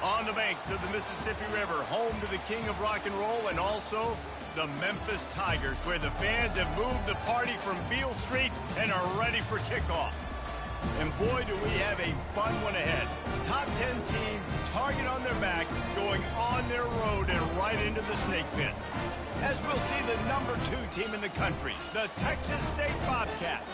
On the banks of the Mississippi River, home to the king of rock and roll and also the Memphis Tigers, where the fans have moved the party from Beale Street and are ready for kickoff. And boy, do we have a fun one ahead. Top 10 team, target on their back, going on their road and right into the snake pit. As we'll see the number 2 team in the country, the Texas State Bobcats,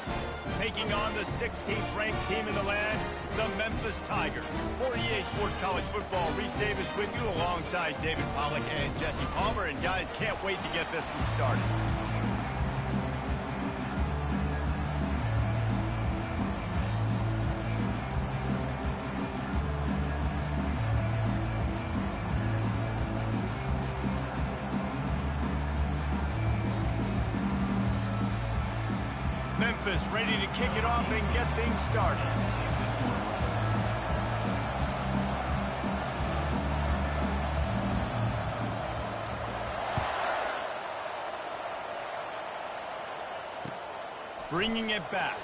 taking on the 16th ranked team in the land, the Memphis Tigers. For EA Sports College Football, Reese Davis with you alongside David Pollack and Jesse Palmer. And guys, can't wait to get this one started. Memphis ready to kick it off and get things started. Bringing it back.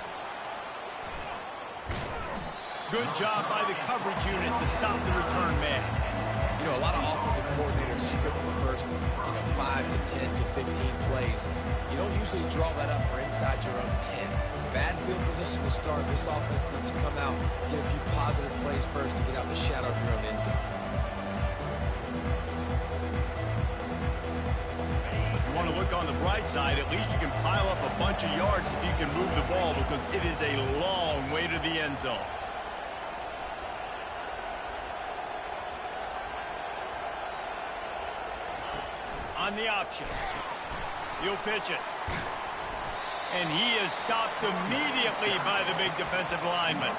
Good job by the coverage unit to stop the return man. You know, a lot of offensive coordinators script the first 5 to 10 to 15 plays. You don't usually draw that up for inside your own 10. Bad field position to start. This offense needs to come out, get a few positive plays first to get out the shadow of your own end zone. If you want to look on the bright side, at least you can pile up a bunch of yards if you can move the ball, because it is a long way to the end zone. On the option. He'll pitch it. And he is stopped immediately by the big defensive lineman.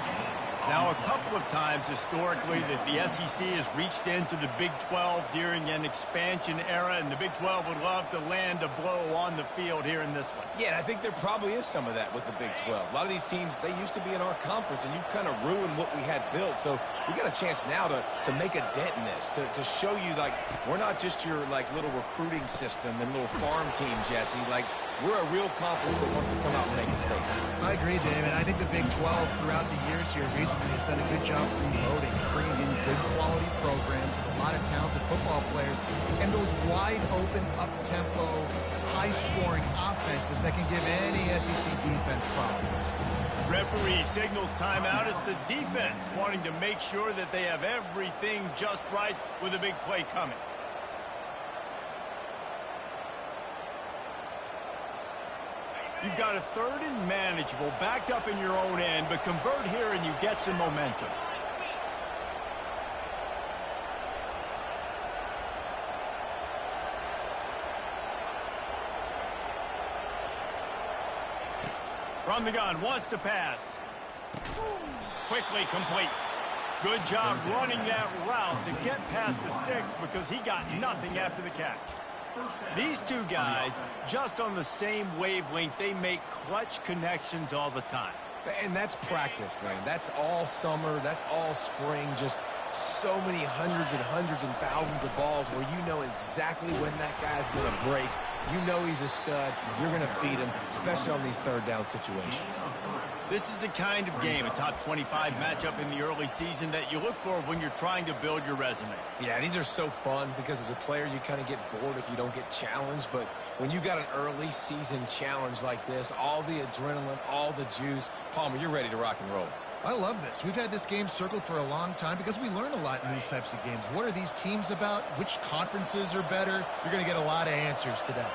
Now, a couple of times historically that the SEC has reached into the Big 12 during an expansion era, and the Big 12 would love to land a blow on the field here in this one. Yeah, and I think there probably is some of that with the Big 12. A lot of these teams, they used to be in our conference, and you've kind of ruined what we had built. So we got a chance now to make a dent in this, to show you, like, we're not just your, like, little recruiting system and little farm team, Jesse. Like, we're a real conference that wants to come out and make a statement. I agree, David. I think the Big 12 throughout the years here recently has done a good job promoting, bringing in good quality programs with a lot of talented football players and those wide open, up-tempo, high-scoring offenses that can give any SEC defense problems. Referee signals timeout as the defense wanting to make sure that they have everything just right with a big play coming. You've got a 3rd and manageable, backed up in your own end, but convert here and you get some momentum. From the gun, wants to pass. Quickly complete. Good job running that route to get past the sticks because he got nothing after the catch. These two guys, just on the same wavelength, they make clutch connections all the time. And that's practice, man. That's all summer. That's all spring. Just so many hundreds and thousands of balls where you know exactly when that guy's going to break. You know he's a stud. You're going to feed him, especially on these 3rd down situations. This is the kind of game, a top 25 matchup in the early season, that you look for when you're trying to build your resume. Yeah, these are so fun because as a player, you kind of get bored if you don't get challenged. But when you got an early season challenge like this, all the adrenaline, all the juice, Palmer, you're ready to rock and roll. I love this. We've had this game circled for a long time because we learn a lot in these types of games. What are these teams about? Which conferences are better? You're going to get a lot of answers today.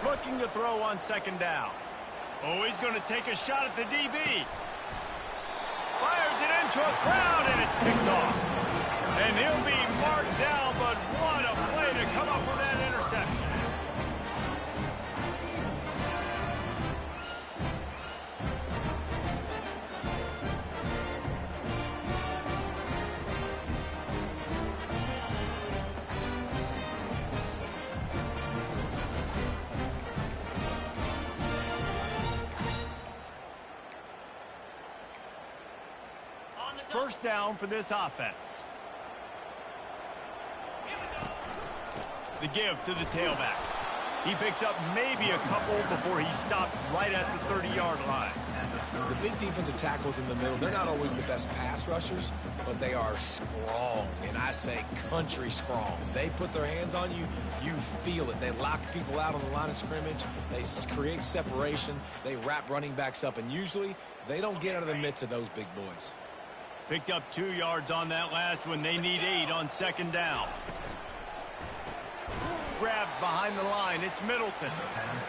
Looking to throw on 2nd down. Oh, he's going to take a shot at the DB. Fires it into a crowd, and it's picked off. And he'll be marked down, but what a play to come up with that interception. First down for this offense. The give to the tailback. He picks up maybe a couple before he's stopped right at the 30-yard line. The big defensive tackles in the middle, they're not always the best pass rushers, but they are strong, and I say country strong. They put their hands on you, you feel it. They lock people out on the line of scrimmage. They create separation. They wrap running backs up, and usually they don't get out of the midst of those big boys. Picked up 2 yards on that last one. They need 8 on second down. Grabbed behind the line. It's Middleton.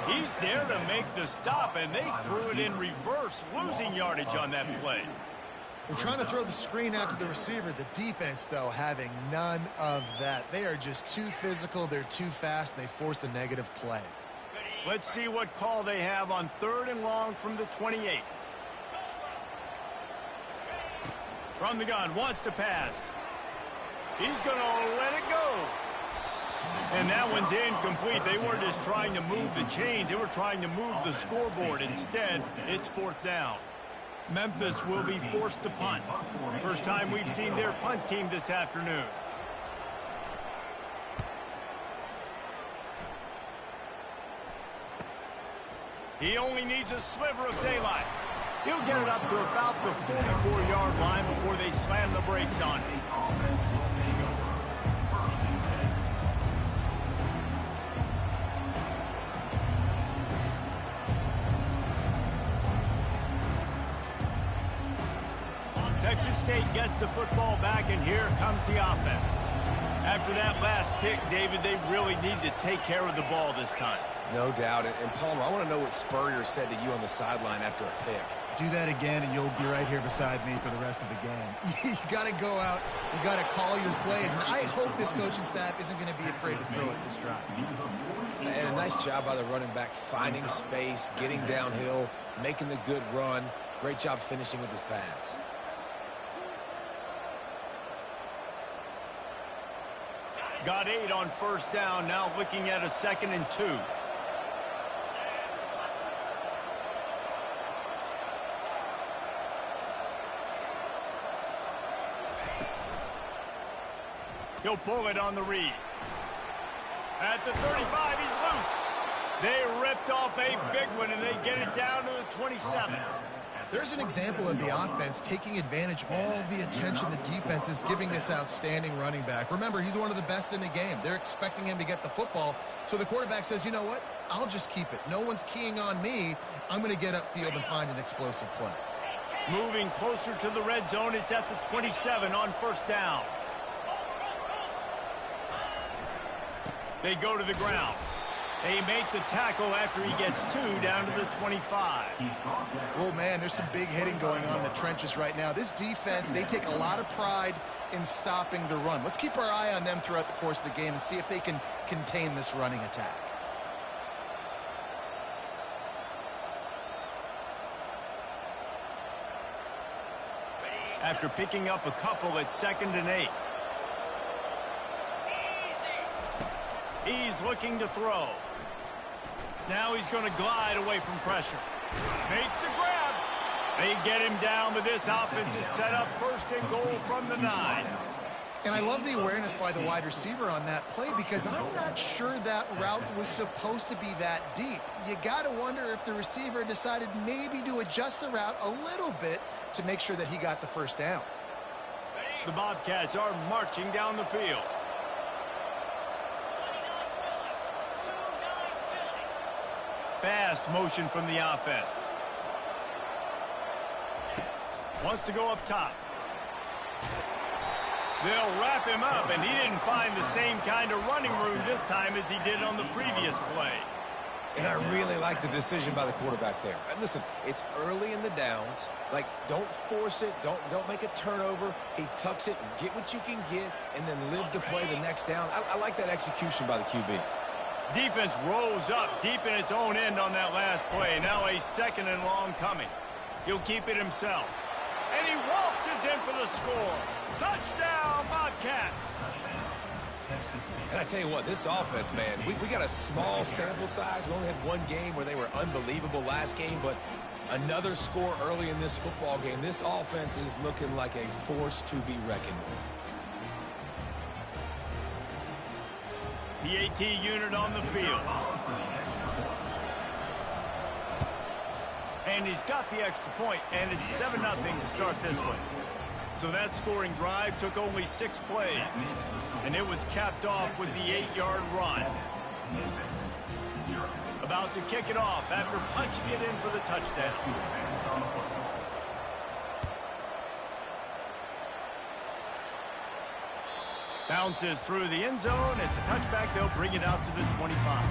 He's there to make the stop, and they threw it in reverse, losing yardage on that play. We're trying to throw the screen out to the receiver. The defense, though, having none of that. They are just too physical. They're too fast, and they force a negative play. Let's see what call they have on 3rd and long from the 28. From the gun, wants to pass. He's going to let it go. And that one's incomplete. They weren't just trying to move the chains. They were trying to move the scoreboard. Instead, it's 4th down. Memphis will be forced to punt. First time we've seen their punt team this afternoon. He only needs a sliver of daylight. He'll get it up to about the 44-yard line before they slam the brakes on him. Texas State gets the football back, and here comes the offense. After that last pick, David, they really need to take care of the ball this time. No doubt. And Palmer, I want to know what Spurrier said to you on the sideline after a pick. Do that again, and you'll be right here beside me for the rest of the game. You got to go out. You got to call your plays. And I hope this coaching staff isn't going to be afraid to throw it this drive. And a nice job by the running back, finding space, getting downhill, making the good run. Great job finishing with his pads. Got 8 on 1st down, now looking at a 2nd and 2. He'll pull it on the read. At the 35, he's loose. They ripped off a big one, and they get it down to the 27. There's an example of the offense taking advantage of all the attention the defense is giving this outstanding running back. Remember, he's one of the best in the game. They're expecting him to get the football. So the quarterback says, you know what? I'll just keep it. No one's keying on me. I'm going to get upfield and find an explosive play. Moving closer to the red zone. It's at the 27 on 1st down. They go to the ground. They make the tackle after he gets 2 down to the 25. Oh, man, there's some big hitting going on in the trenches right now. This defense, they take a lot of pride in stopping the run. Let's keep our eye on them throughout the course of the game and see if they can contain this running attack. After picking up a couple, it's 2nd and 8. He's looking to throw. Now he's going to glide away from pressure. Makes the grab. They get him down, but this offense is set up 1st and goal from the 9. And I love the awareness by the wide receiver on that play because I'm not sure that route was supposed to be that deep. You got to wonder if the receiver decided maybe to adjust the route a little bit to make sure that he got the 1st down. The Bobcats are marching down the field. Fast motion from the offense. Wants to go up top. They'll wrap him up, and he didn't find the same kind of running room this time as he did on the previous play. And I really like the decision by the quarterback there. And listen, it's early in the downs. Like, don't force it. Don't make a turnover. He tucks it, get what you can get, and then live to play the next down. I like that execution by the QB. Defense rose up deep in its own end on that last play. Now a 2nd and long coming. He'll keep it himself. And he waltzes in for the score. Touchdown, Bobcats. And I tell you what, this offense, man, we got a small sample size. We only had one game where they were unbelievable last game, but another score early in this football game. This offense is looking like a force to be reckoned with. The AT unit on the field. And he's got the extra point, and it's 7-0 to start this one. So that scoring drive took only 6 plays, and it was capped off with the 8-yard run. About to kick it off after punching it in for the touchdown. Bounces through the end zone. It's a touchback. They'll bring it out to the 25.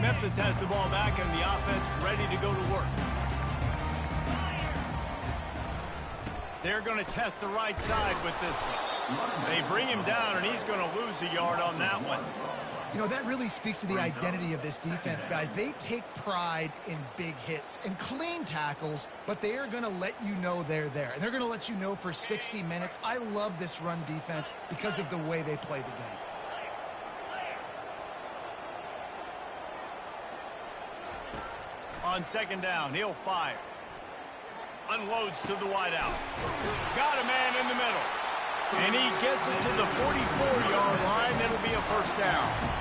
Memphis has the ball back and the offense ready to go to work. They're going to test the right side with this one. They bring him down, and he's going to lose a yard on that one. You know, that really speaks to the identity of this defense, guys. They take pride in big hits and clean tackles, but they are going to let you know they're there. And they're going to let you know for 60 minutes. I love this run defense because of the way they play the game. On second down, he'll fire. Unloads to the wideout. Got a man in the middle. And he gets it to the 44-yard line. It'll be a first down.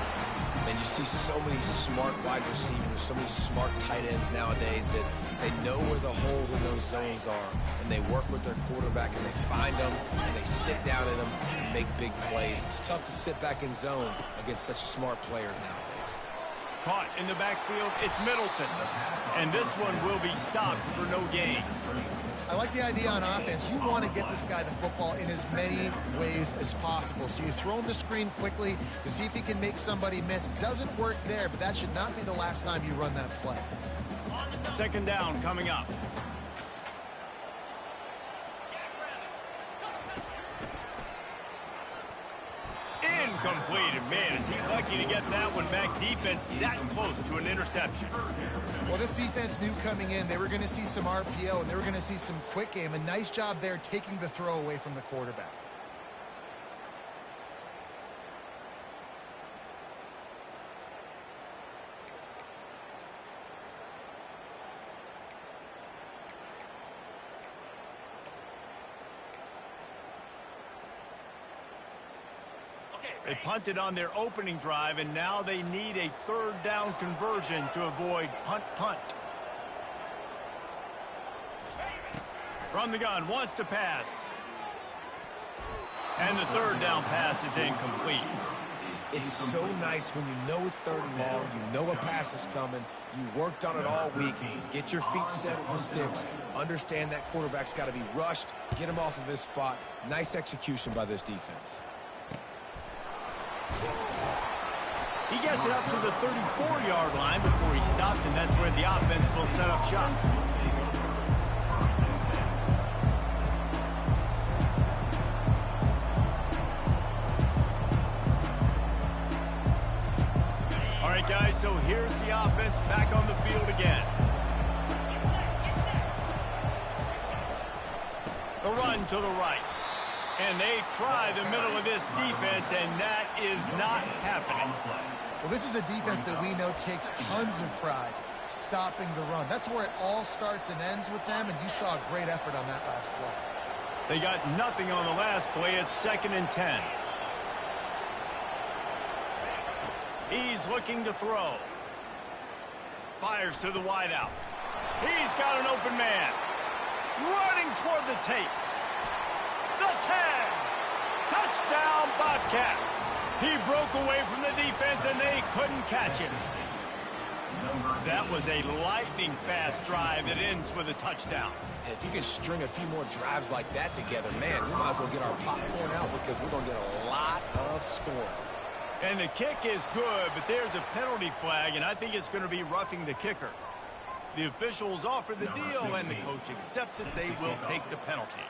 And you see so many smart wide receivers, so many smart tight ends nowadays that they know where the holes in those zones are, and they work with their quarterback, and they find them, and they sit down in them and make big plays. It's tough to sit back in zone against such smart players nowadays. Caught in the backfield, it's Middleton. And this one will be stopped for no gain. I like the idea on offense. You want to get this guy the football in as many ways as possible. So you throw him the screen quickly to see if he can make somebody miss. Doesn't work there, but that should not be the last time you run that play. Second down coming up. Incomplete. And man, is he lucky to get that one back. Defense that close to an interception. Well, this defense knew coming in they were going to see some RPO and they were going to see some quick game. A nice job there taking the throw away from the quarterback. They punted on their opening drive, and now they need a third down conversion to avoid punt. From the gun, wants to pass. And the third down pass is incomplete. It's so nice when you know it's third and long, you know a pass is coming, you worked on it all week, get your feet set at the sticks, understand that quarterback's got to be rushed, get him off of his spot. Nice execution by this defense. He gets it up to the 34-yard line before he stopped, and that's where the offense will set up shop. All right, guys, so here's the offense back on the field again. The run to the right. And they try the middle of this defense, and that is not happening. Well, this is a defense that we know takes tons of pride stopping the run. That's where it all starts and ends with them, and you saw a great effort on that last play. They got nothing on the last play. It's 2nd and 10. He's looking to throw. Fires to the wideout. He's got an open man. Running toward the tape. The tag! Touchdown, Bobcats! He broke away from the defense, and they couldn't catch him. That was a lightning-fast drive that ends with a touchdown. And if you can string a few more drives like that together, man, we might as well get our popcorn out because we're going to get a lot of scoring. And the kick is good, but there's a penalty flag, and I think it's going to be roughing the kicker. The officials offer the deal, and the coach accepts it. They will take the penalty.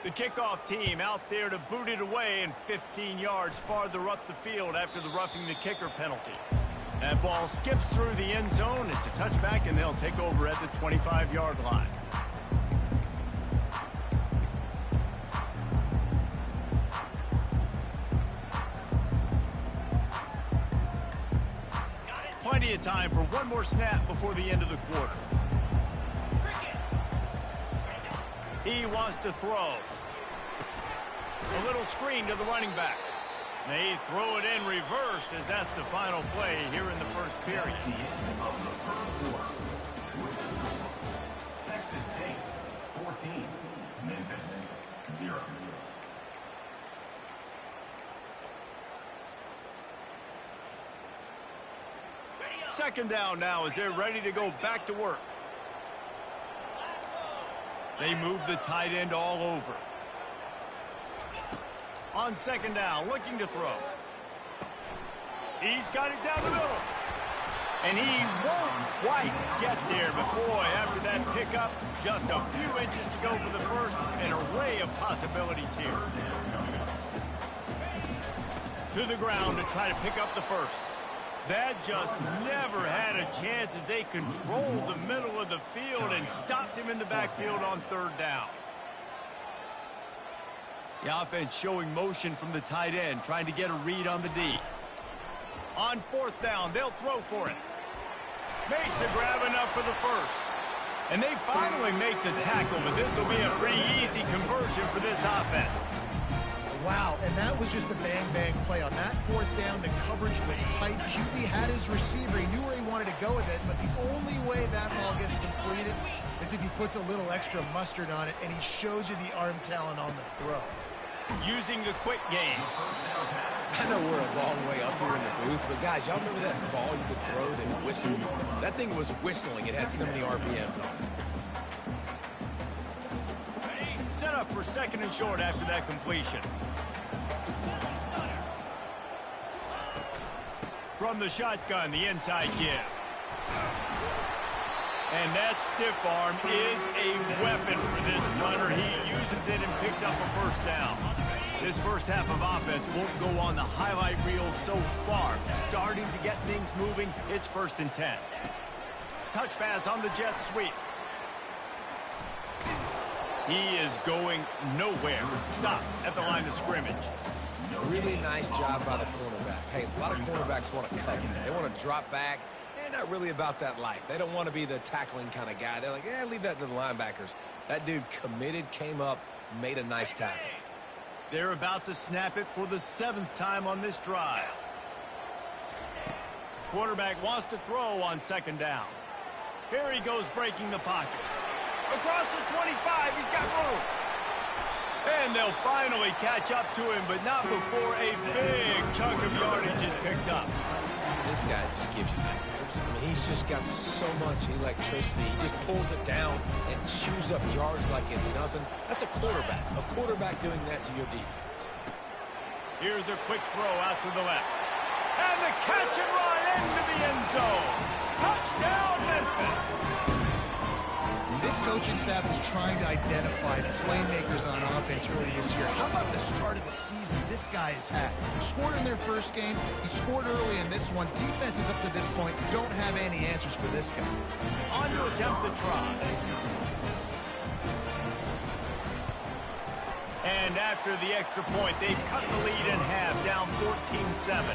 The kickoff team out there to boot it away and 15 yards farther up the field after the roughing the kicker penalty. That ball skips through the end zone. It's a touchback, and they'll take over at the 25-yard line. Plenty of time for one more snap before the end of the quarter. He wants to throw. A little screen to the running back. They throw it in reverse as that's the final play here in the first period. At the end of the first quarter, Texas State 14, Memphis 0. Second down now as they're ready to go back to work. They move the tight end all over. On second down, looking to throw. He's got it down the middle. And he won't quite get there, but boy, after that pickup, just a few inches to go for the first. An array of possibilities here. To the ground to try to pick up the first. That just never had a chance as they controlled the middle of the field and stopped him in the backfield on third down. The offense showing motion from the tight end, trying to get a read on the D. On fourth down, they'll throw for it. Makes a grab enough for the first. And they finally make the tackle, but this will be a pretty easy conversion for this offense. Wow, and that was just a bang-bang play. On that fourth down, the coverage was tight. QB had his receiver. He knew where he wanted to go with it, but the only way that ball gets completed is if he puts a little extra mustard on it, and he shows you the arm talent on the throw. Using the quick game. I know we're a long way up here in the booth, but guys, y'all remember that ball you could throw that whistled? That thing was whistling. It had so many RPMs on it. Set up for second and short after that completion. From the shotgun, the inside give. And that stiff arm is a weapon for this runner. He uses it and picks up a first down. This first half of offense won't go on the highlight reel so far. Starting to get things moving, it's 1st and 10. Touch pass on the jet sweep. He is going nowhere. Stop at the line of scrimmage. Really nice job by the cornerback. Hey, a lot of cornerbacks want to cut. They want to drop back. They're not really about that life. They don't want to be the tackling kind of guy. They're like, yeah, leave that to the linebackers. That dude committed, came up, made a nice tackle. They're about to snap it for the 7th time on this drive. Quarterback wants to throw on second down. Here he goes breaking the pocket. Across the 25, he's got room. And they'll finally catch up to him, but not before a big chunk of yardage is picked up. This guy just gives you nightmares. I mean, he's just got so much electricity. He just pulls it down and chews up yards like it's nothing. That's a quarterback. A quarterback doing that to your defense. Here's a quick throw out to the left. And the catch and run into the end zone. Touchdown, Memphis. This coaching staff is trying to identify playmakers on offense early this year. How about the start of the season this guy has had? Scored in their first game. He scored early in this one. Defenses up to this point don't have any answers for this guy. On to attempt the try. And after the extra point, they've cut the lead in half, down 14-7.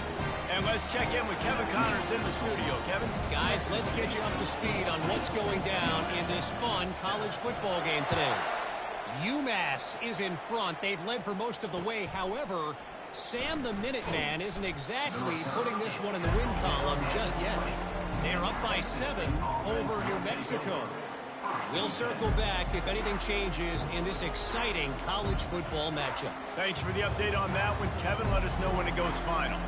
And let's check in with Kevin Connors in the studio. Kevin? Guys, let's get you up to speed on what's going down in this fun college football game today. UMass is in front. They've led for most of the way. However, Sam the Minuteman isn't exactly putting this one in the win column just yet. They're up by 7 over New Mexico. We'll circle back if anything changes in this exciting college football matchup. Thanks for the update on that one, Kevin. Let us know when it goes final.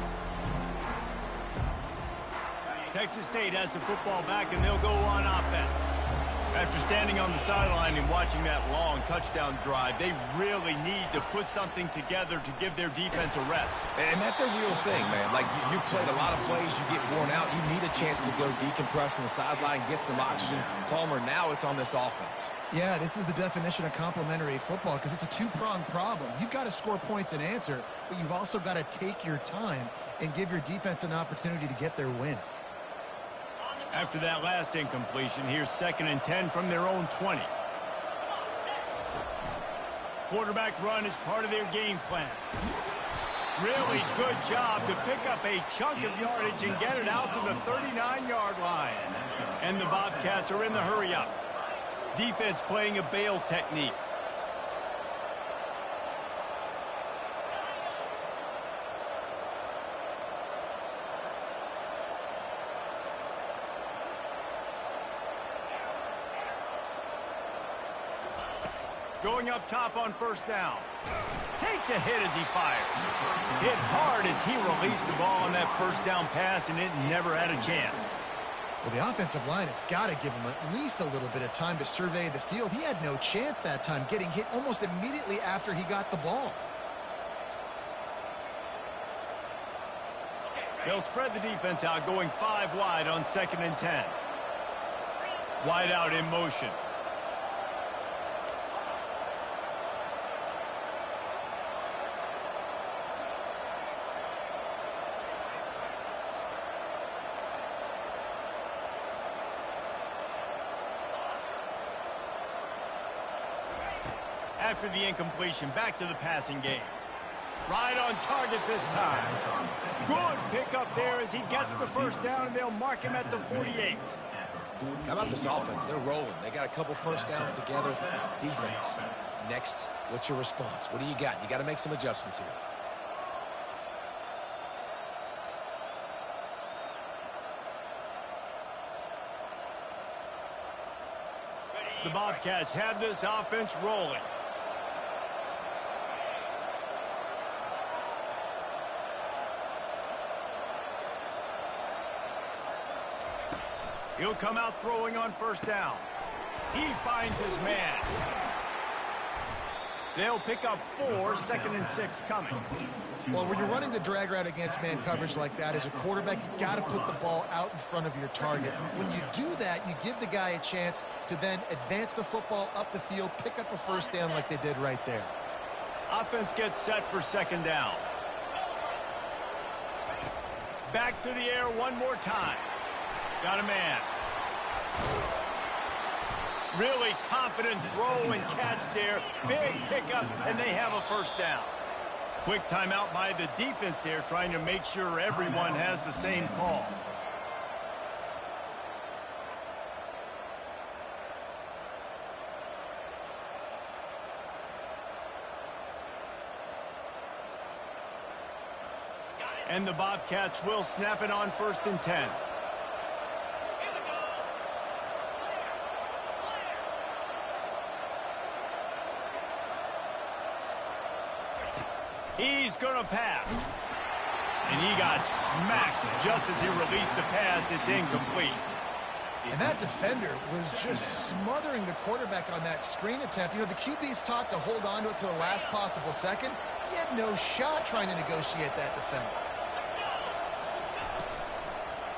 Texas State has the football back, and they'll go on offense. After standing on the sideline and watching that long touchdown drive, they really need to put something together to give their defense a rest. And that's a real thing, man. Like, you played a lot of plays, you get worn out. You need a chance to go decompress on the sideline, get some oxygen. Palmer, now it's on this offense. Yeah, this is the definition of complementary football because it's a two-pronged problem. You've got to score points and answer, but you've also got to take your time and give your defense an opportunity to get their win. After that last incompletion, here's 2nd and 10 from their own 20. Quarterback run is part of their game plan. Really good job to pick up a chunk of yardage and get it out to the 39-yard line. And the Bobcats are in the hurry-up. Defense playing a bail technique. Going up top on first down. Takes a hit as he fires. Hit hard as he released the ball on that first down pass, and it never had a chance. Well, the offensive line has got to give him at least a little bit of time to survey the field. He had no chance that time, getting hit almost immediately after he got the ball. They'll spread the defense out, going 5 wide on 2nd and 10. Wide out in motion. After the incompletion, back to the passing game. Right on target this time. Good pickup there as he gets the first down, and they'll mark him at the 48. How about this offense? They're rolling. They got a couple first downs together. Defense. Next, what's your response? What do you got? You got to make some adjustments here. The Bobcats have this offense rolling. He'll come out throwing on first down. He finds his man. They'll pick up 4, 2nd and 6 coming. Well, when you're running the drag route against man coverage like that, as a quarterback, you got to put the ball out in front of your target. When you do that, you give the guy a chance to then advance the football up the field, pick up a first down like they did right there. Offense gets set for 2nd down. Back to the air one more time. Got a man. Really confident throw and catch there. Big pickup, and they have a first down. Quick timeout by the defense there, trying to make sure everyone has the same call. And the Bobcats will snap it on 1st and 10. He's going to pass. And he got smacked just as he released the pass. It's incomplete. And that defender was just smothering the quarterback on that screen attempt. You know, the QB's taught to hold on to it to the last possible second. He had no shot trying to negotiate that defender.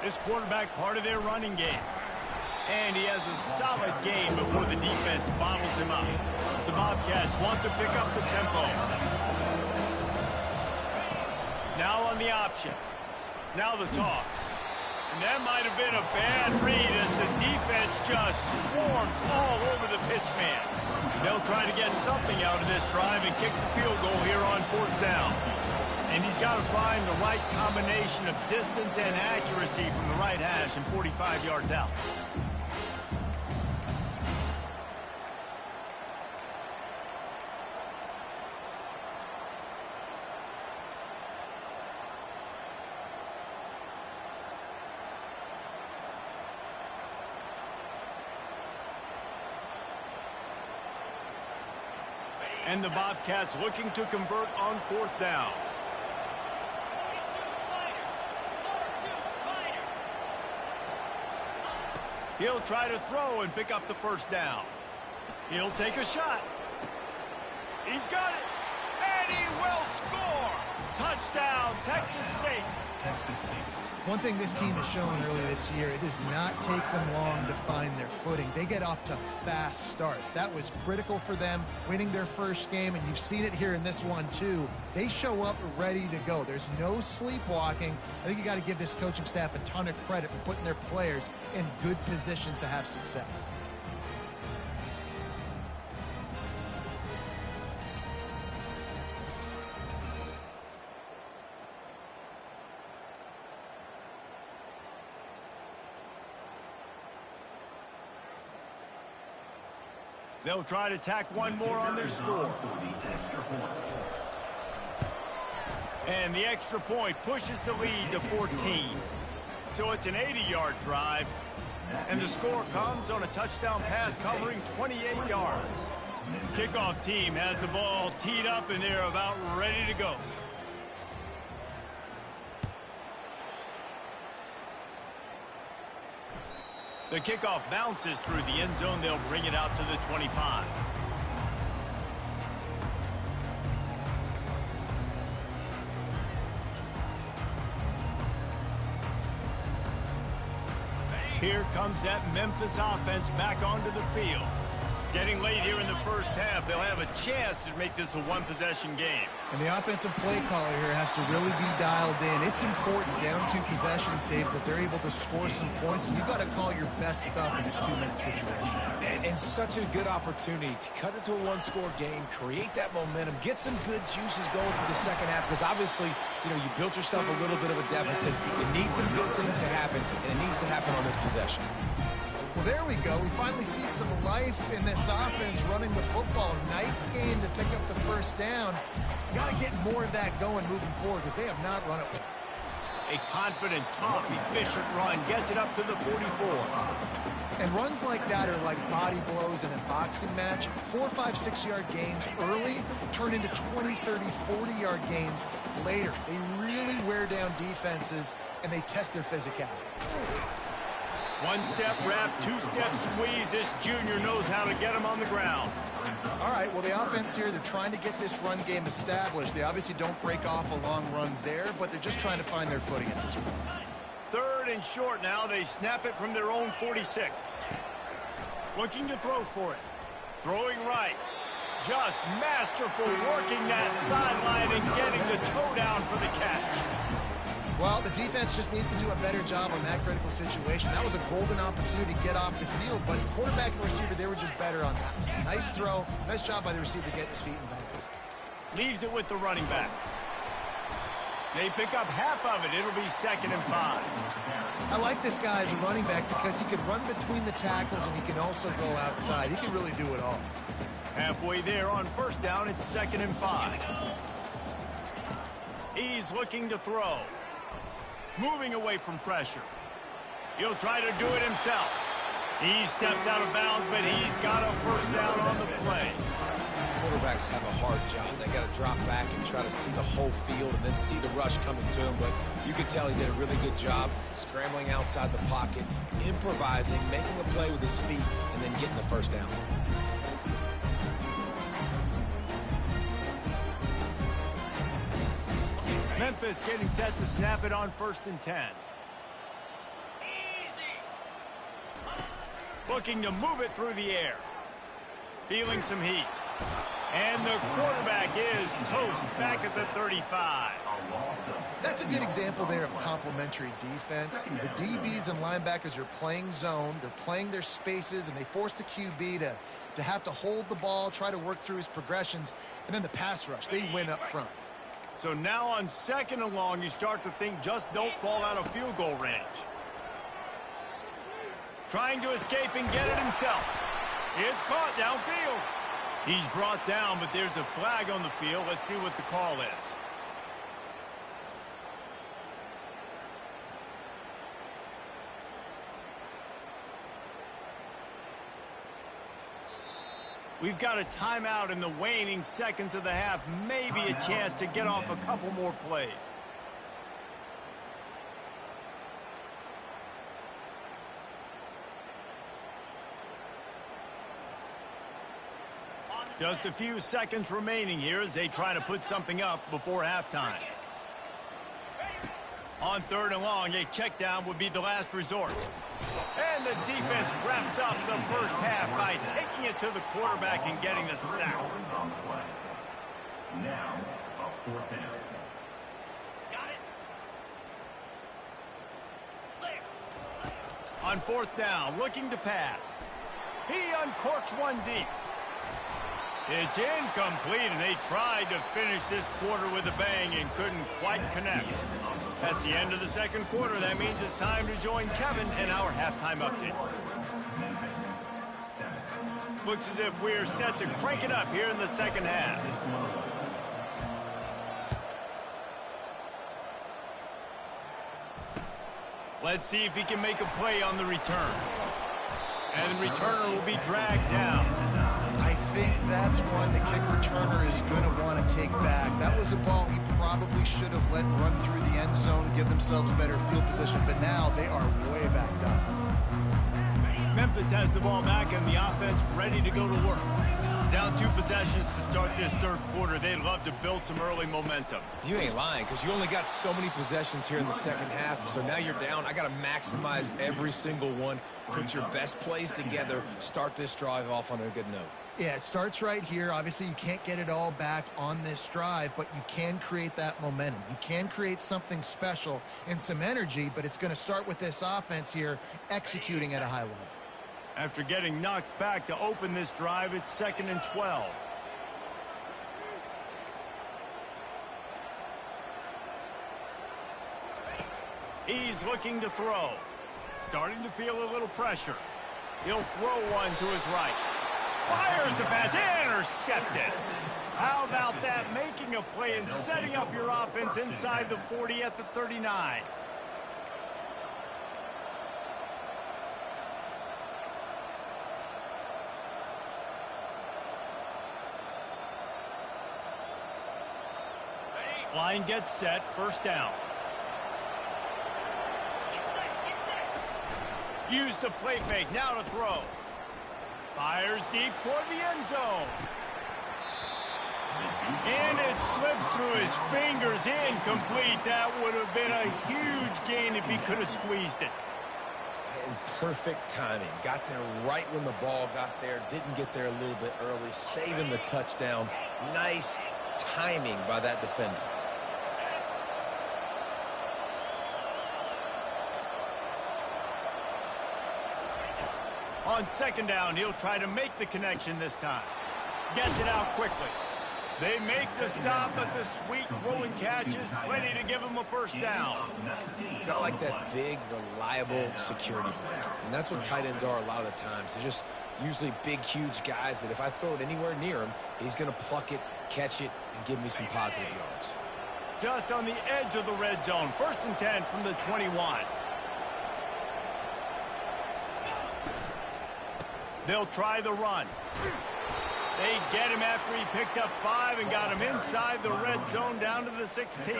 This quarterback part of their running game. And he has a solid game before the defense bottles him up. The Bobcats want to pick up the tempo. Now on the option. Now the toss. And that might have been a bad read as the defense just swarms all over the pitch man. They'll try to get something out of this drive and kick the field goal here on 4th down. And he's got to find the right combination of distance and accuracy from the right hash and 45 yards out. And the Bobcats looking to convert on 4th down. He'll try to throw and pick up the first down. He'll take a shot. He's got it. And he will score. Touchdown, Texas State. One thing this team has shown early this year, it does not take them long to find their footing. They get off to fast starts. That was critical for them, winning their first game, and you've seen it here in this one too. They show up ready to go. There's no sleepwalking. I think you got to give this coaching staff a ton of credit for putting their players in good positions to have success. They'll try to tack one more on their score. And the extra point pushes the lead to 14. So it's an 80-yard drive. And the score comes on a touchdown pass covering 28 yards. Kickoff team has the ball teed up, and they're about ready to go. The kickoff bounces through the end zone. They'll bring it out to the 25. Here comes that Memphis offense back onto the field. Getting late here in the first half, they'll have a chance to make this a one-possession game. And the offensive play caller here has to really be dialed in. It's important down to possessions, Dave, that they're able to score some points. And you got to call your best stuff in this two-minute situation. And such a good opportunity to cut it to a one-score game, create that momentum, get some good juices going for the second half. Because obviously, you built yourself a little bit of a deficit. You need some good things to happen, and it needs to happen on this possession. Well, there we go. We finally see some life in this offense running the football. Nice game to pick up the first down. Got to get more of that going moving forward because they have not run it. A confident, tough, efficient run gets it up to the 44. And runs like that are like body blows in a boxing match. 4, 5, 6-yard gains early turn into 20, 30, 40-yard gains later. They really wear down defenses, and they test their physicality. One-step wrap, two-step squeeze. This junior knows how to get him on the ground. All right, well, the offense here, they're trying to get this run game established. They obviously don't break off a long run there, but they're just trying to find their footing at this point. Third and short now. They snap it from their own 46. Looking to throw for it. Throwing right. Just masterful working that sideline and getting the toe down for the catch. Well, the defense just needs to do a better job on that critical situation. That was a golden opportunity to get off the field, but quarterback and receiver, they were just better on that. Nice throw. Nice job by the receiver getting his feet in bounds. Leaves it with the running back. They pick up half of it. It'll be 2nd and 5. I like this guy as a running back because he can run between the tackles and he can also go outside. He can really do it all. Halfway there on first down, it's 2nd and 5. He's looking to throw. Moving away from pressure. He'll try to do it himself. He steps out of bounds, but he's got a first down on the play. Quarterbacks have a hard job. They got to drop back and try to see the whole field and then see the rush coming to him. But you can tell he did a really good job scrambling outside the pocket, improvising, making a play with his feet, and then getting the first down. Memphis getting set to snap it on 1st and 10. Looking to move it through the air. Feeling some heat. And the quarterback is toast back at the 35. That's a good example there of complementary defense. The DBs and linebackers are playing zone. They're playing their spaces, and they force the QB to have to hold the ball, try to work through his progressions. And then the pass rush, they win up front. So now on 2nd and long, you start to think just don't fall out of field goal range. Trying to escape and get it himself. It's caught downfield. He's brought down, but there's a flag on the field. Let's see what the call is. We've got a timeout in the waning seconds of the half. Maybe a chance to get off a couple more plays. Just a few seconds remaining here as they try to put something up before halftime. On 3rd and long, a check down would be the last resort. And the defense wraps up the first half by taking it to the quarterback and getting the sack. Now, a 4th down. On 4th down, looking to pass. He uncorks one deep. It's incomplete, and they tried to finish this quarter with a bang and couldn't quite connect. That's the end of the 2nd quarter. That means it's time to join Kevin in our halftime update. Looks as if we're set to crank it up here in the 2nd half. Let's see if he can make a play on the return. And the returner will be dragged down. I think that's one the kick returner is going to want to take back. That was a ball he probably should have let run through the end zone, give themselves better field position, but now they are way backed up. Memphis has the ball back and the offense ready to go to work. Down 2 possessions to start this third quarter. They'd love to build some early momentum. You ain't lying, because you only got so many possessions here in the second half, so now you're down. I got to maximize every single one, put your best plays together, start this drive off on a good note. Yeah, it starts right here. Obviously, you can't get it all back on this drive, but you can create that momentum. You can create something special and some energy, but it's going to start with this offense here executing at a high level. After getting knocked back to open this drive, it's 2nd and 12. He's looking to throw. Starting to feel a little pressure. He'll throw one to his right. Fires the pass. Intercepted. How about that? Making a play and setting up your offense inside the 40 at the 39. Line gets set, first down. Use the play fake, now to throw. Fires deep toward the end zone. And it slips through his fingers, incomplete. That would have been a huge gain if he could have squeezed it. And perfect timing. Got there right when the ball got there. Didn't get there a little bit early. Saving the touchdown. Nice timing by that defender. On 2nd down, he'll try to make the connection this time. Gets it out quickly. They make the stop, but the sweet rolling catch is plenty to give him a first down. Kind of like that big, reliable security blanket. And that's what tight ends are a lot of the times. They're just usually big, huge guys that if I throw it anywhere near him, he's going to pluck it, catch it, and give me some positive yards. Just on the edge of the red zone. 1st and 10 from the 21. They'll try the run. They get him after he picked up 5 and got him inside the red zone down to the 16.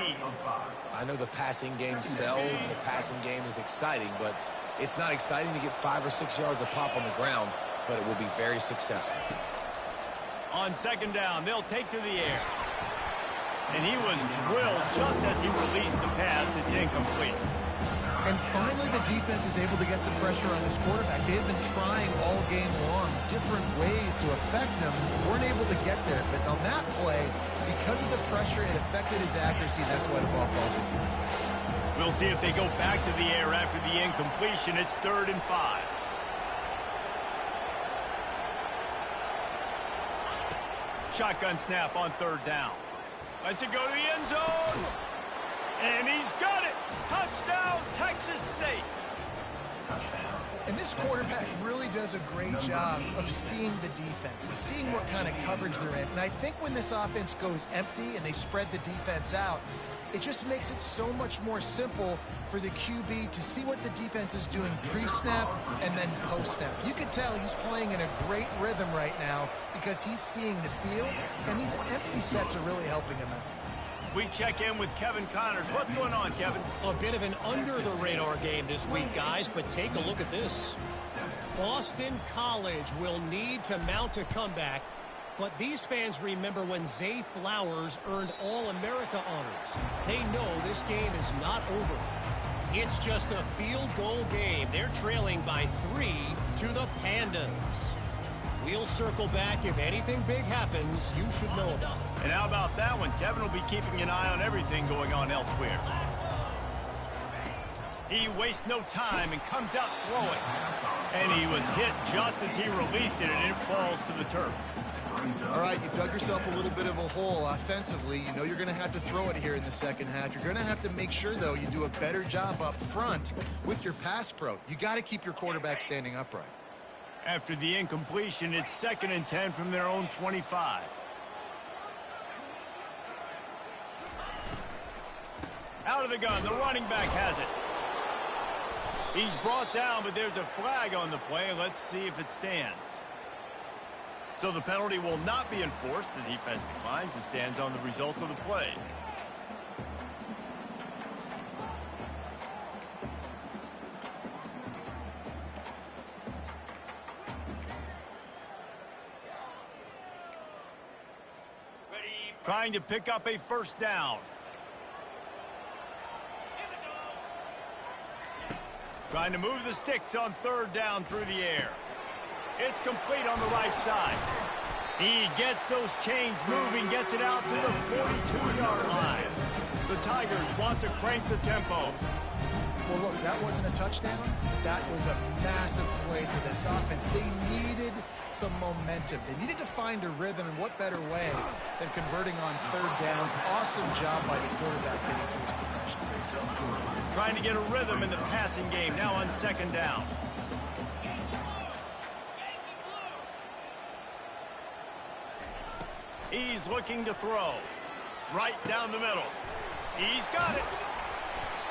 I know the passing game sells and the passing game is exciting, but it's not exciting to get 5 or 6 yards a pop on the ground, but it will be very successful. On 2nd down, they'll take to the air. And he was drilled just as he released the pass. It's incomplete. And finally, the defense is able to get some pressure on this quarterback. They've been trying all game long different ways to affect him. Weren't able to get there. But on that play, because of the pressure, it affected his accuracy. That's why the ball falls in. We'll see if they go back to the air after the incompletion. It's 3rd and 5. Shotgun snap on 3rd down. Lets it go to the end zone. And he's got it. Touchdown, Texas State. And this quarterback really does a great job of seeing the defense and seeing what kind of coverage they're in. And I think when this offense goes empty and they spread the defense out, it just makes it so much more simple for the QB to see what the defense is doing pre-snap and then post-snap. You can tell he's playing in a great rhythm right now because he's seeing the field, and these empty sets are really helping him out. We check in with Kevin Connors. What's going on, Kevin? A bit of an under-the-radar game this week, guys, but take a look at this. Boston College will need to mount a comeback, but these fans remember when Zay Flowers earned All-America honors. They know this game is not over. It's just a field goal game. They're trailing by 3 to the Pandas. We'll circle back. If anything big happens, you should know about it. And how about that one? Kevin will be keeping an eye on everything going on elsewhere. He wastes no time and comes out throwing. And he was hit just as he released it, and it falls to the turf. All right, you've dug yourself a little bit of a hole offensively. You know you're going to have to throw it here in the second half. You're going to have to make sure, though, you do a better job up front with your pass pro. You got to keep your quarterback standing upright. After the incompletion, it's 2nd and 10 from their own 25. Out of the gun, the running back has it. He's brought down, but there's a flag on the play. Let's see if it stands. So the penalty will not be enforced. The defense declines and stands on the result of the play. Trying to pick up a first down. Trying to move the sticks on third down through the air. It's complete on the right side. He gets those chains moving, gets it out to the 42-yard line. The Tigers want to crank the tempo. Well, look, that wasn't a touchdown. That was a massive play for this offense. They needed some momentum. They needed to find a rhythm, and what better way than converting on third down. Awesome job by the quarterback getting to his position. Trying to get a rhythm in the passing game, now on second down. He's looking to throw. Right down the middle. He's got it.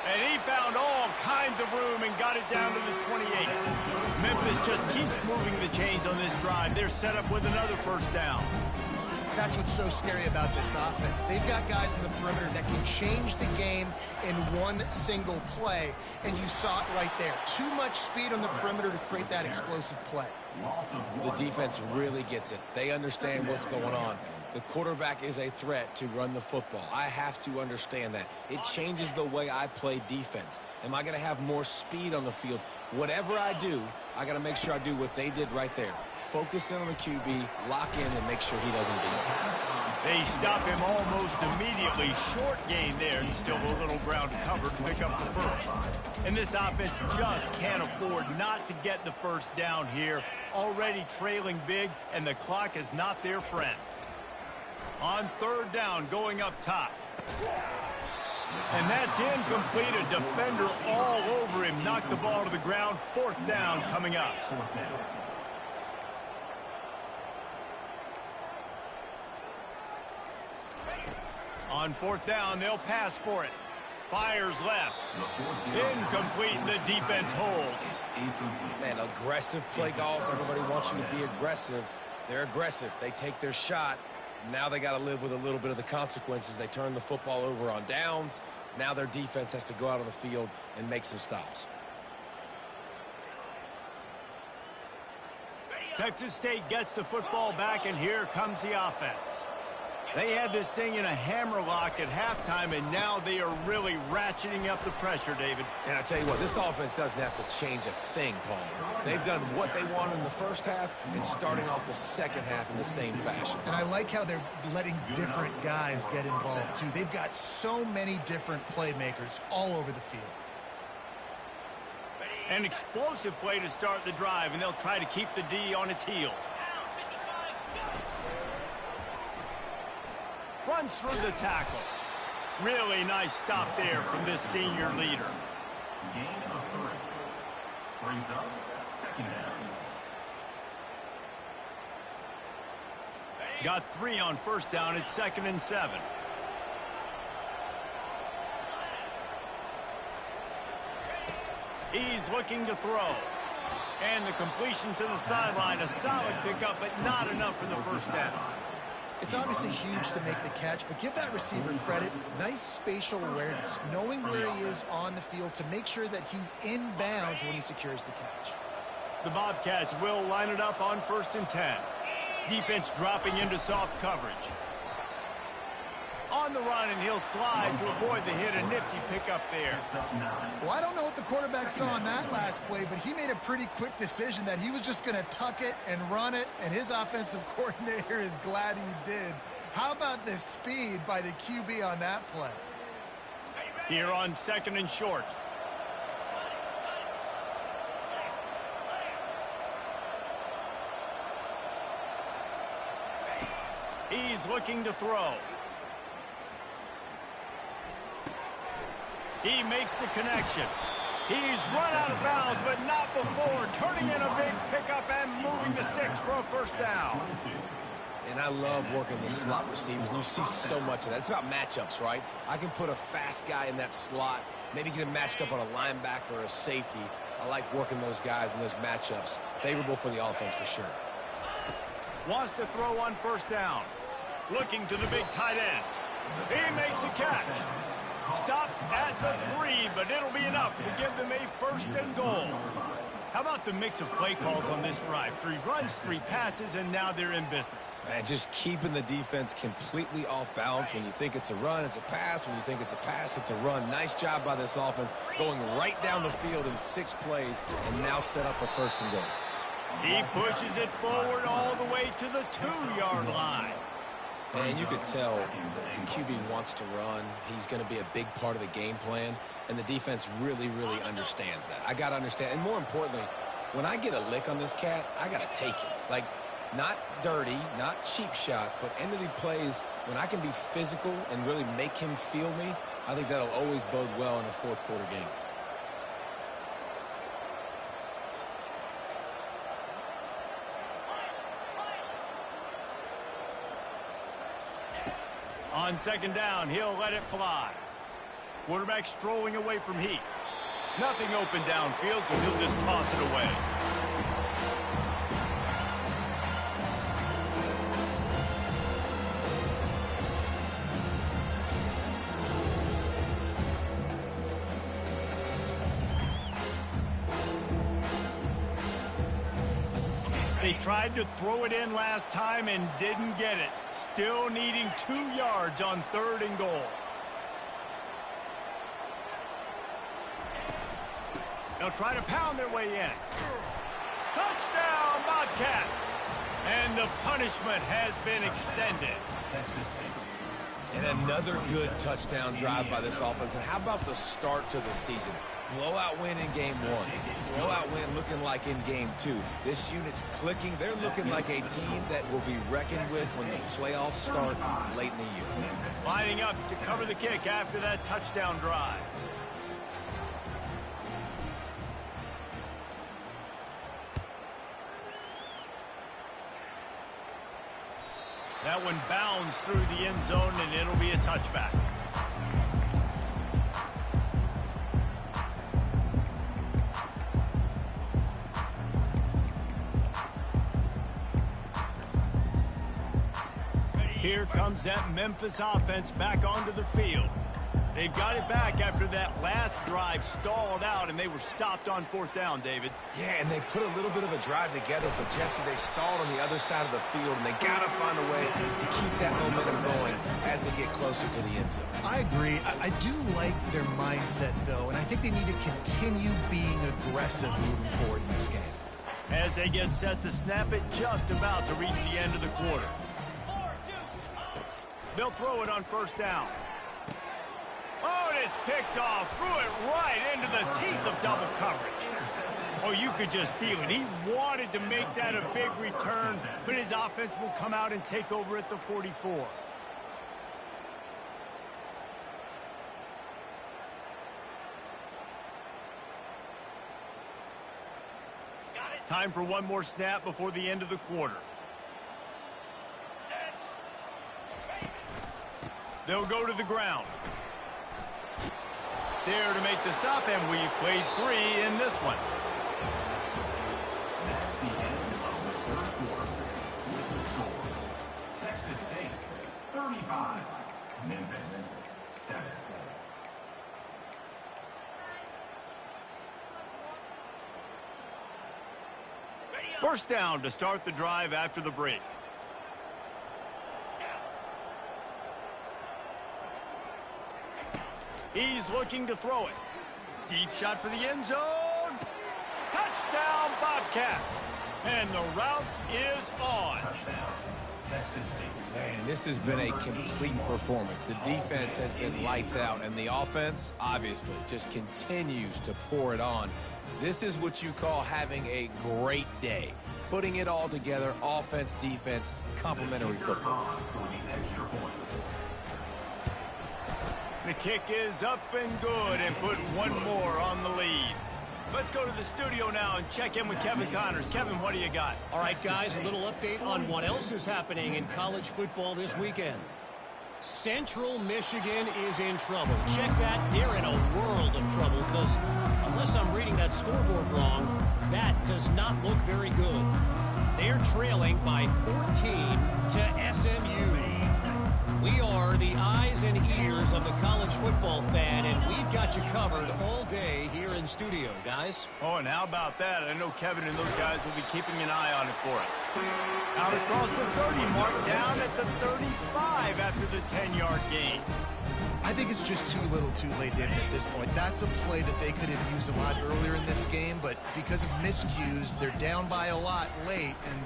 And he found all kinds of room and got it down to the 28. Memphis just keeps moving the chains on this drive. They're set up with another first down. That's what's so scary about this offense. They've got guys in the perimeter that can change the game in one single play, and you saw it right there. Too much speed on the perimeter to create that explosive play. The defense really gets it. They understand what's going on. The quarterback is a threat to run the football. I have to understand that. It changes the way I play defense. Am I going to have more speed on the field? Whatever I do, I got to make sure I do what they did right there. Focus in on the QB, lock in, and make sure he doesn't beat me. They stop him almost immediately. Short gain there, and still a little ground to cover to pick up the first. And this offense just can't afford not to get the first down here. Already trailing big, and the clock is not their friend. On third down, going up top. And that's incomplete. A defender all over him. Knocked the ball to the ground. Fourth down coming up. On fourth down, they'll pass for it. Fires left. Incomplete, and the defense holds. Man, aggressive play calls. Everybody wants you to be aggressive. They're aggressive. They take their shot. Now they got to live with a little bit of the consequences. They turn the football over on downs. Now their defense has to go out on the field and make some stops. Texas State gets the football back, and here comes the offense. They had this thing in a hammerlock at halftime, and now they are really ratcheting up the pressure, David. And I tell you what, this offense doesn't have to change a thing, Palmer. They've done what they want in the first half and starting off the second half in the same fashion. And I like how they're letting different guys get involved, too. They've got so many different playmakers all over the field. An explosive play to start the drive, and they'll try to keep the D on its heels. Runs through the tackle. Really nice stop there from this senior leader. Gain of 3. Brings up second down. Got 3 on first down. It's 2nd and 7. He's looking to throw. And the completion to the sideline. A solid pickup, but not enough for the first down. It's obviously huge to make the catch, but give that receiver credit. Nice spatial awareness, knowing where he is on the field to make sure that he's in bounds when he secures the catch. The Bobcats will line it up on 1st and 10. Defense dropping into soft coverage. On the run, and he'll slide to avoid the hit. A nifty pickup there. Well, I don't know what the quarterback saw on that last play, but he made a pretty quick decision that he was just going to tuck it and run it, and his offensive coordinator is glad he did. How about the speed by the QB on that play? Here on 2nd and short. He's looking to throw. He makes the connection. He's run out of bounds, but not before. Turning in a big pickup and moving the sticks for a first down. And I love working the slot receivers, and you see so much of that. It's about matchups, right? I can put a fast guy in that slot, maybe get him matched up on a linebacker or a safety. I like working those guys in those matchups. Favorable for the offense for sure. Wants to throw on first down. Looking to the big tight end. He makes a catch. Stopped at the 3, but it'll be enough to give them a first and goal. How about the mix of play calls on this drive? 3 runs, 3 passes, and now they're in business. And just keeping the defense completely off balance. When you think it's a run, it's a pass. When you think it's a pass, it's a run. Nice job by this offense going right down the field in 6 plays and now set up for first and goal. He pushes it forward all the way to the 2-yard line. And you could tell the QB wants to run. He's going to be a big part of the game plan, and the defense really, really understands that. I got to understand, and more importantly, when I get a lick on this cat, I got to take it. Like, not dirty, not cheap shots, but end of the plays, when I can be physical and really make him feel me, I think that'll always bode well in a fourth quarter game. On second down, he'll let it fly. Quarterback strolling away from heat. Nothing open downfield, so he'll just toss it away. They tried to throw it in last time and didn't get it. Still needing 2 yards on 3rd and goal. They'll try to pound their way in. Touchdown, Bobcats! And the punishment has been extended. And another good touchdown drive by this offense. And how about the start to the season? Blowout win in game 1. Blowout win looking like in game 2. This unit's clicking. They're looking like a team that will be reckoned with when the playoffs start late in the year. Lining up to cover the kick after that touchdown drive. That one bounds through the end zone, and it'll be a touchback. Here comes that Memphis offense back onto the field. They've got it back after that last drive stalled out, and they were stopped on 4th down, David. Yeah, and they put a little bit of a drive together, but Jesse, they stalled on the other side of the field, and they got to find a way to keep that momentum going as they get closer to the end zone. I agree. I do like their mindset, though, and I think they need to continue being aggressive moving forward in this game. As they get set to snap it, just about to reach the end of the quarter. They'll throw it on 1st down. Oh, and it's picked off. Threw it right into the teeth of double coverage. Oh, you could just feel it. He wanted to make that a big return, but his offense will come out and take over at the 44. Time for one more snap before the end of the quarter. They'll go to the ground. There to make the stop, and we've played 3 in this one. That's the end of the 3rd quarter. With the score, Texas State 35, Memphis 7. First down to start the drive after the break. He's looking to throw it. Deep shot for the end zone. Touchdown, Bobcats. And the route is on. Touchdown, Texas State. Man, this has been a complete performance. The defense has been lights out, and the offense, obviously, just continues to pour it on. This is what you call having a great day. Putting it all together, offense, defense, complementary football. For the extra point. The kick is up and good, and put one more on the lead. Let's go to the studio now and check in with Kevin Connors. Kevin, what do you got? All right, guys, a little update on what else is happening in college football this weekend. Central Michigan is in trouble. Check that. They're in a world of trouble because, unless I'm reading that scoreboard wrong, that does not look very good. They're trailing by 14 to SMU. We are the eyes and ears of the college football fan, and we've got you covered all day here in studio, guys. Oh, and how about that? I know Kevin and those guys will be keeping an eye on it for us. Out across the 30 mark, down at the 35 after the 10-yard gain. I think it's just too little too late, David, at this point. That's a play that they could have used a lot earlier in this game, but because of miscues, they're down by a lot late, and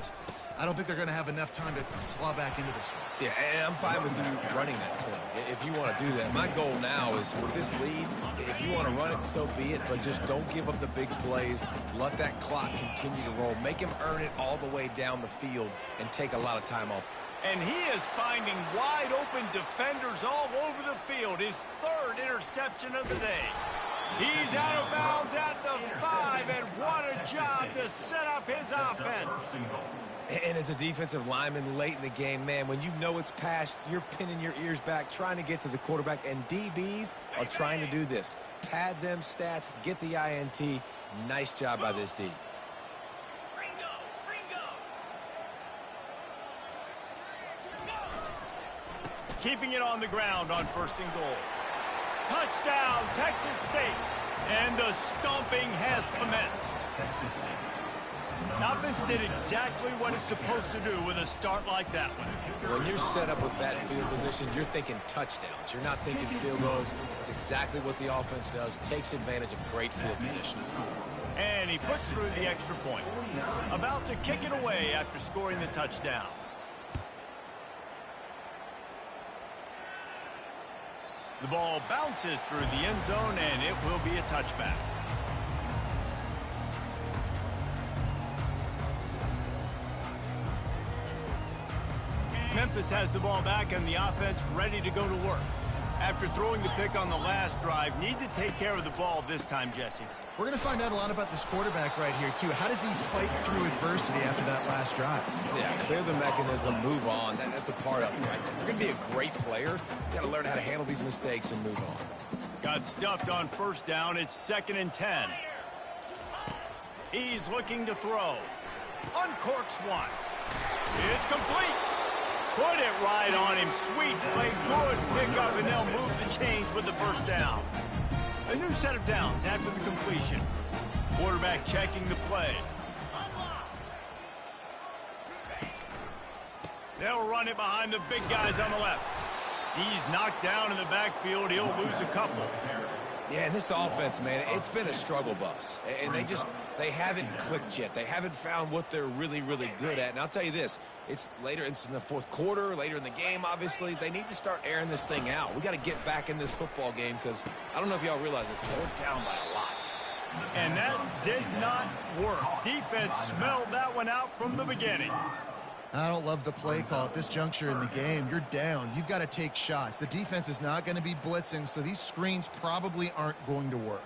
I don't think they're going to have enough time to claw back into this one. Yeah, and I'm fine with you running that play if you want to do that. My goal now is with this lead, if you want to run it, so be it, but just don't give up the big plays. Let that clock continue to roll. Make him earn it all the way down the field and take a lot of time off. And he is finding wide-open defenders all over the field. His third interception of the day. He's out of bounds at the 5, and what a job to set up his offense. And as a defensive lineman late in the game, man, when you know it's past, you're pinning your ears back, trying to get to the quarterback, and DBs are trying to do this. Pad them stats, get the INT. Nice job by this D. Keeping it on the ground on 1st and goal. Touchdown, Texas State. And the stomping has commenced. The offense did exactly what it's supposed to do with a start like that one. When you're set up with that field position, you're thinking touchdowns. You're not thinking field goals. It's exactly what the offense does. Takes advantage of great field position. And he puts through the extra point. About to kick it away after scoring the touchdown. The ball bounces through the end zone, and it will be a touchback. Memphis has the ball back and the offense ready to go to work. After throwing the pick on the last drive, need to take care of the ball this time, Jesse. We're going to find out a lot about this quarterback right here, too. How does he fight through adversity after that last drive? Yeah, clear the mechanism, move on. That's a part of it, right? You're going to be a great player. You got to learn how to handle these mistakes and move on. Got stuffed on 1st down. It's 2nd and 10. He's looking to throw. Uncorks one. It's complete. Put it right on him. Sweet play. Good pickup, and they'll move the chains with the 1st down. A new set of downs after the completion. Quarterback checking the play. They'll run it behind the big guys on the left. He's knocked down in the backfield. He'll lose a couple. Yeah, and this offense, man, it's been a struggle bus. And they haven't clicked yet. They haven't found what they're really, really good at. And I'll tell you this, it's in the 4th quarter, later in the game, obviously. They need to start airing this thing out. We got to get back in this football game because I don't know if y'all realize this, but we're down by a lot. And that did not work. Defense smelled that one out from the beginning. I don't love the play call at this juncture in the game. You're down. You've got to take shots. The defense is not going to be blitzing, so these screens probably aren't going to work.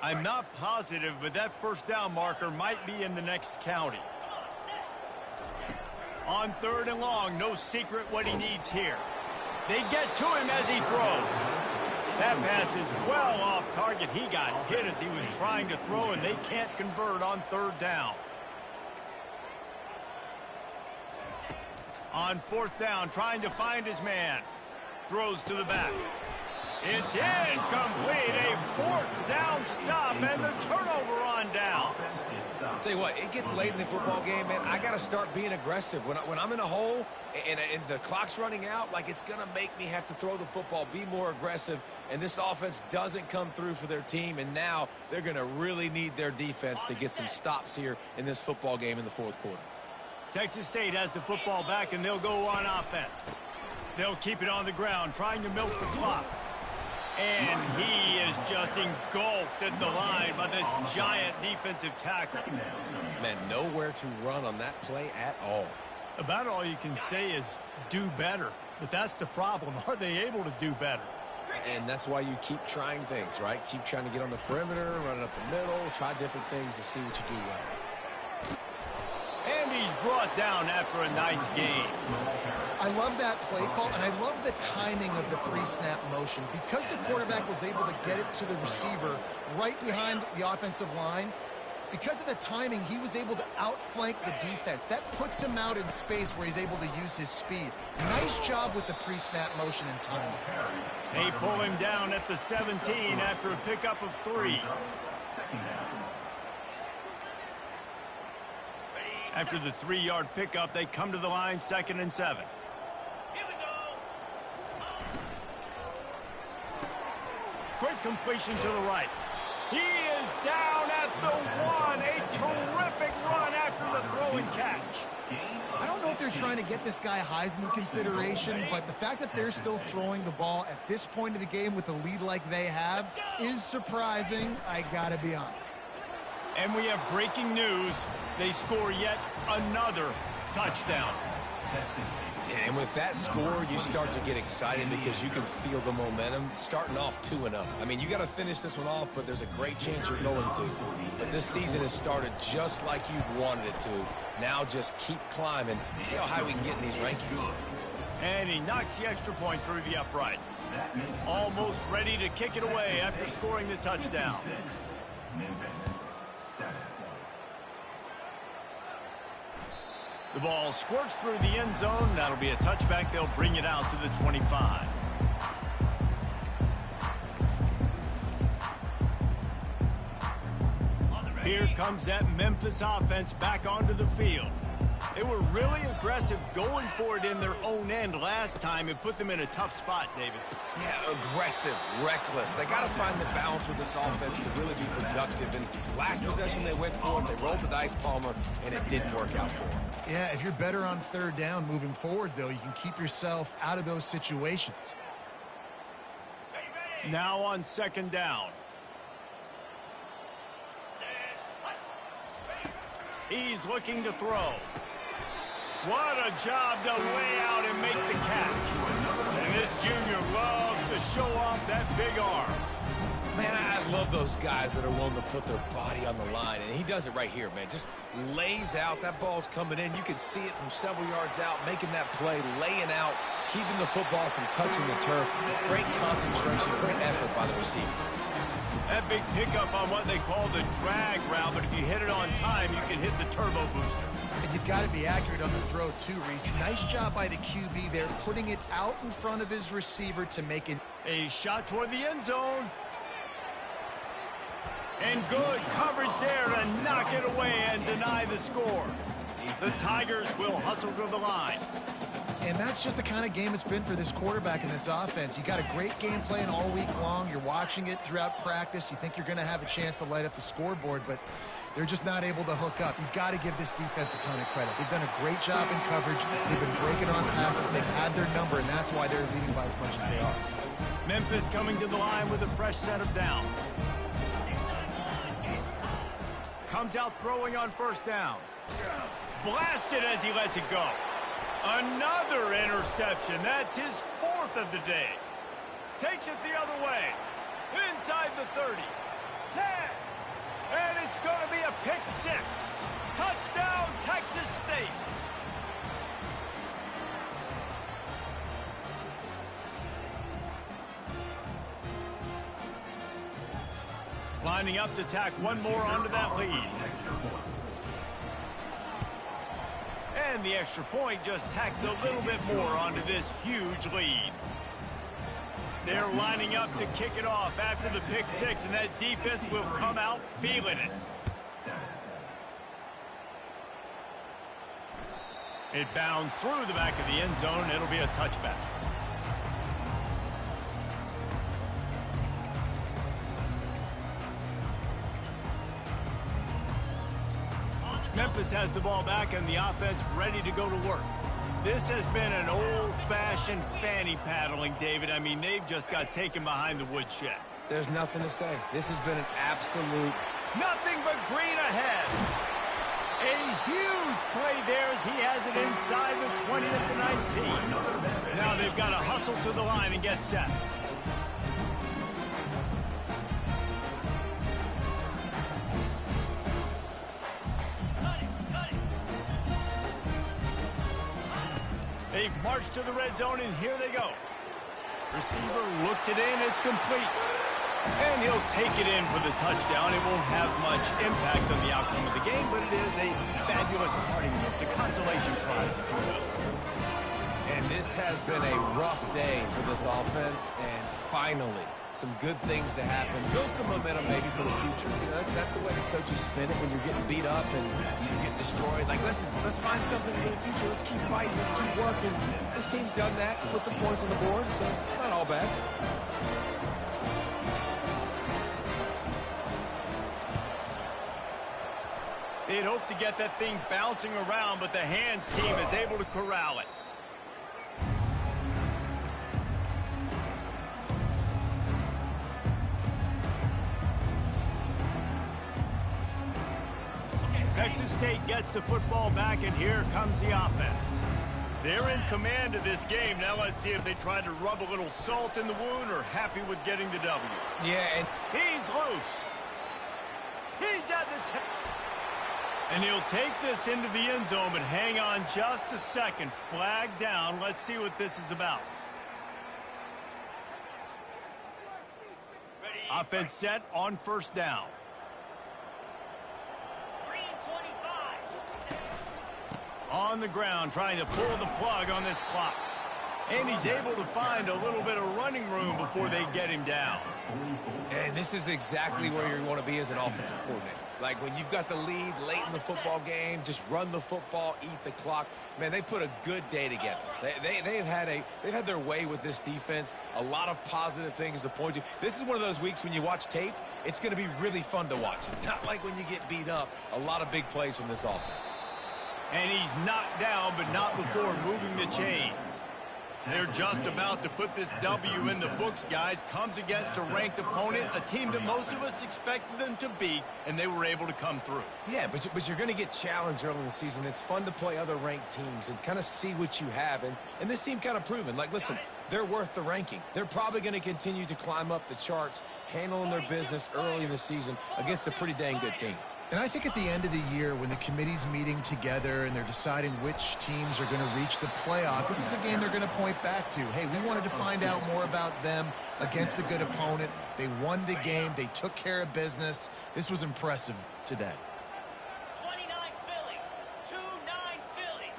I'm not positive, but that 1st down marker might be in the next county. On 3rd and long, no secret what he needs here. They get to him as he throws. That pass is well off target. He got hit as he was trying to throw, and they can't convert on 3rd down. On 4th down, trying to find his man. Throws to the back. It's incomplete. A 4th down stop and the turnover on downs. Tell you what, it gets late in the football game, man. I got to start being aggressive. When I'm in a hole and the clock's running out, like it's going to make me have to throw the football, be more aggressive. And this offense doesn't come through for their team. And now they're going to really need their defense to get some stops here in this football game in the 4th quarter. Texas State has the football back, and they'll go on offense. They'll keep it on the ground, trying to milk the clock. And he is just engulfed at the line by this giant defensive tackle. Man, nowhere to run on that play at all. About all you can say is do better. But that's the problem. Are they able to do better? And that's why you keep trying things, right? Keep trying to get on the perimeter, run it up the middle, try different things to see what you do well. And he's brought down after a nice game. I love that play call, and I love the timing of the pre-snap motion. Because the quarterback was able to get it to the receiver right behind the offensive line, Because of the timing, he was able to outflank the defense. That puts him out in space where he's able to use his speed. Nice job with the pre-snap motion and timing. They pull him down at the 17 after a pickup of 3. After the 3-yard pickup, they come to the line, 2nd and 7. Quick completion to the right. He is down at the 1. A terrific run after the throw and catch. I don't know if they're trying to get this guy Heisman consideration, but the fact that they're still throwing the ball at this point of the game with a lead like they have is surprising, I gotta be honest. And we have breaking news. They score yet another touchdown. And with that score, you start to get excited because you can feel the momentum starting off 2-0. I mean, you got to finish this one off, but there's a great chance you're going to. But this season has started just like you've wanted it to. Now just keep climbing. See how high we can get in these rankings. And he knocks the extra point through the uprights. Almost ready to kick it away after scoring the touchdown. The ball squirts through the end zone. That'll be a touchback. They'll bring it out to the 25. Here comes that Memphis offense back onto the field. They were really aggressive going for it in their own end last time. It put them in a tough spot, David. Yeah, aggressive, reckless. They got to find the balance with this offense to really be productive. And last possession they went for it. They rolled the dice, Palmer, and it didn't work out for them. Yeah, if you're better on 3rd down moving forward, though, you can keep yourself out of those situations. Now on 2nd down. He's looking to throw. What a job to lay out and make the catch. And this junior loves to show off that big arm. Man, I love those guys that are willing to put their body on the line. And he does it right here, man. Just lays out. That ball's coming in. You can see it from several yards out, making that play, laying out, keeping the football from touching the turf. Great concentration, great effort by the receiver. That big pickup on what they call the drag route, but if you hit it on time, you can hit the turbo booster. And you've got to be accurate on the throw, too, Reese. Nice job by the QB there, putting it out in front of his receiver to make it. A shot toward the end zone. And good coverage there to knock it away and deny the score. The Tigers will hustle to the line. And that's just the kind of game it's been for this quarterback in this offense. You got a great game plan all week long. You're watching it throughout practice. You think you're going to have a chance to light up the scoreboard, but they're just not able to hook up. You've got to give this defense a ton of credit. They've done a great job in coverage. They've been breaking on passes. They've had their number, and that's why they're leading by as much as they are. Memphis coming to the line with a fresh set of downs. Comes out throwing on 1st down. Blasted as he lets it go. Another interception. That's his 4th of the day. Takes it the other way. Inside the 30. 10. And it's going to be a pick 6. Touchdown, Texas State. Lining up to tack one more onto that lead. And the extra point just tacks a little bit more onto this huge lead. They're lining up to kick it off after the pick 6, and that defense will come out feeling it. It bounds through the back of the end zone. It'll be a touchback. Memphis has the ball back and the offense ready to go to work. This has been an old-fashioned fanny paddling, David. I mean, they've just got taken behind the woodshed. There's nothing to say. This has been an absolute... Nothing but green ahead. A huge play there as he has it inside the 20 at the 19. Now they've got to hustle to the line and get set. They've marched to the red zone, and here they go. Receiver looks it in. It's complete. And he'll take it in for the touchdown. It won't have much impact on the outcome of the game, but it is a fabulous parting gift, a consolation prize, if you will. And this has been a rough day for this offense, and finally, some good things to happen. Build some momentum maybe for the future. You know, that's the way the coaches spin it when you're getting beat up and you're getting destroyed. Like, let's find something for the future. Let's keep fighting. Let's keep working. This team's done that. Put some points on the board, so it's not all bad. They'd hoped to get that thing bouncing around, but the hands team is able to corral it. Texas State gets the football back, and here comes the offense. They're in command of this game. Now let's see if they try to rub a little salt in the wound or happy with getting the W. Yeah, and he's loose. He's at the 10. And he'll take this into the end zone, but hang on just a second. Flag down. Let's see what this is about. Offense set on first down. On the ground, trying to pull the plug on this clock. And he's able to find a little bit of running room before they get him down. And this is exactly where you want to be as an offensive coordinator. Like when you've got the lead late in the football game, just run the football, eat the clock. Man, they put a good day together. They've had their way with this defense. A lot of positive things to point to. This is one of those weeks when you watch tape, it's going to be really fun to watch. Not like when you get beat up. A lot of big plays from this offense. And he's knocked down, but not before moving the chains. They're just about to put this W in the books, guys. Comes against a ranked opponent, a team that most of us expected them to beat, and they were able to come through. Yeah, but you're going to get challenged early in the season. It's fun to play other ranked teams and kind of see what you have. And this team kind of proven. Like, listen, they're worth the ranking. They're probably going to continue to climb up the charts, handling their business early in the season against a pretty dang good team. And I think at the end of the year, when the committee's meeting together and they're deciding which teams are going to reach the playoff, this is a game they're going to point back to. Hey, we wanted to find out more about them against a good opponent. They won the game. They took care of business. This was impressive today. 29 Philly, 2-9 Philly.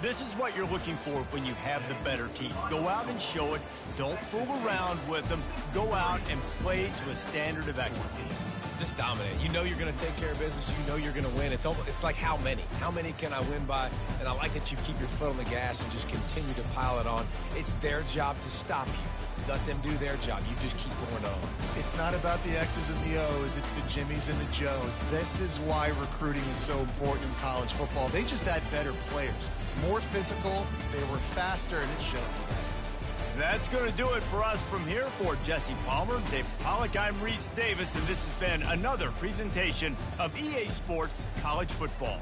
This is what you're looking for when you have the better team. Go out and show it. Don't fool around with them. Go out and play to a standard of excellence. Just dominate. You know you're going to take care of business. You know you're going to win. It's like how many? How many can I win by? And I like that you keep your foot on the gas and just continue to pile it on. It's their job to stop you. Let them do their job. You just keep going on. It's not about the X's and the O's. It's the Jimmies and the Joes. This is why recruiting is so important in college football. They just had better players. More physical. They were faster, and it showed today. That's going to do it for us from here. For Jesse Palmer, Dave Pollack, I'm Reese Davis, and this has been another presentation of EA Sports College Football.